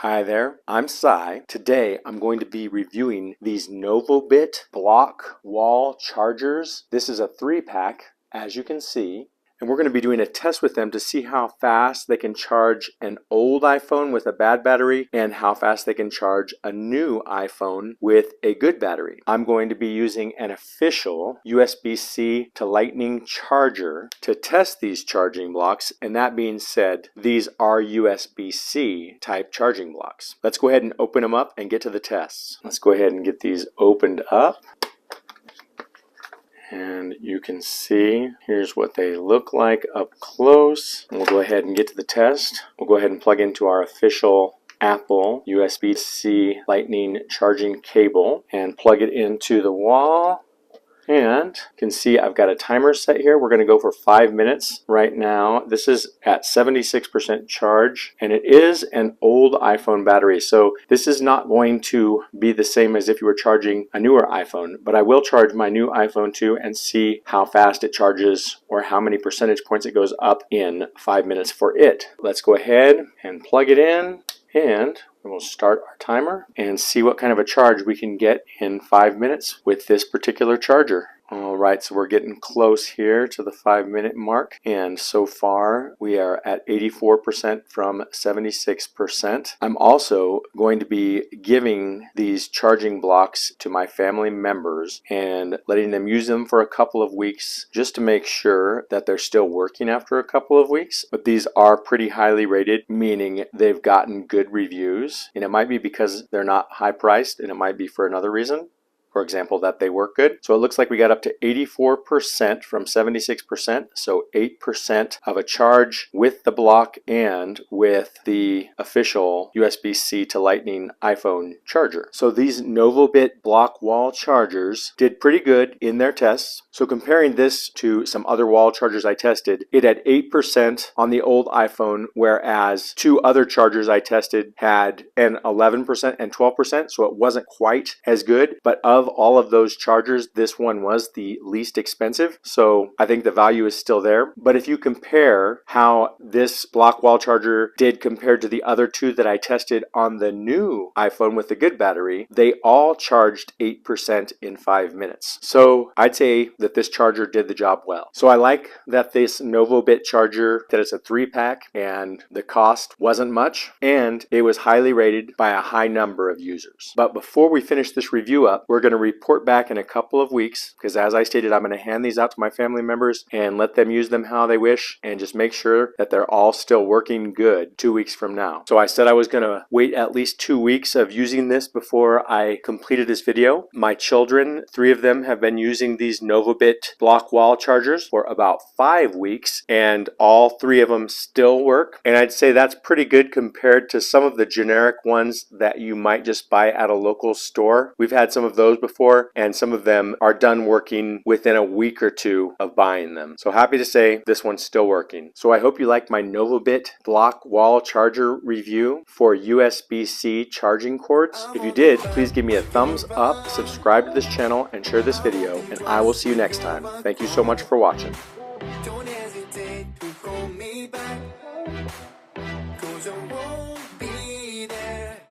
Hi there, I'm Cy. Today I'm going to be reviewing these Novobit block wall chargers. This is a 3-pack, as you can see. And we're going to be doing a test with them to see how fast they can charge an old iPhone with a bad battery and how fast they can charge a new iPhone with a good battery. I'm going to be using an official USB-C to Lightning charger to test these charging blocks. And that being said, these are USB-C type charging blocks. Let's go ahead and open them up and get to the tests. Let's go ahead and get these opened up. And you can see, here's what they look like up close. And we'll go ahead and get to the test. We'll go ahead and plug into our official Apple USB-C Lightning charging cable and plug it into the wall. And you can see I've got a timer set here. We're going to go for 5 minutes right now. This is at 76% charge, and it is an old iPhone battery. So this is not going to be the same as if you were charging a newer iPhone, but I will charge my new iPhone too and see how fast it charges or how many percentage points it goes up in 5 minutes for it. Let's go ahead and plug it in, and we'll start our timer and see what kind of a charge we can get in 5 minutes with this particular charger. Alright, so we're getting close here to the 5-minute mark, and so far we are at 84% from 76%. I'm also going to be giving these charging blocks to my family members and letting them use them for a couple of weeks just to make sure that they're still working after a couple of weeks. But these are pretty highly rated, meaning they've gotten good reviews, and it might be because they're not high priced, and it might be for another reason. For example, that they work good. So it looks like we got up to 84% from 76%, so 8% of a charge with the block and with the official USB-C to Lightning iPhone charger. So these Novobit block wall chargers did pretty good in their tests. So comparing this to some other wall chargers I tested, it had 8% on the old iPhone, whereas two other chargers I tested had an 11% and 12%, so it wasn't quite as good. But of all of those chargers, this one was the least expensive, so I think the value is still there. But if you compare how this block wall charger did compared to the other two that I tested on the new iPhone with the good battery, they all charged 8% in 5 minutes. So I'd say that this charger did the job well. So I like that this Novobit charger, that it's a 3-pack and the cost wasn't much, and it was highly rated by a high number of users. But before we finish this review up, we're going to report back in a couple of weeks, because as I stated, I'm going to hand these out to my family members and let them use them how they wish and just make sure that they're all still working good 2 weeks from now. So I said I was going to wait at least 2 weeks of using this before I completed this video. My children, 3 of them, have been using these Novobit block wall chargers for about 5 weeks, and all 3 of them still work. And I'd say that's pretty good compared to some of the generic ones that you might just buy at a local store. We've had some of those before, and some of them are done working within a week or 2 of buying them. So happy to say this one's still working. So I hope you liked my Novobit block wall charger review for USB-C charging cords. If you did, please give me a thumbs up, subscribe to this channel, and share this video, and I will see you next time. Thank you so much for watching.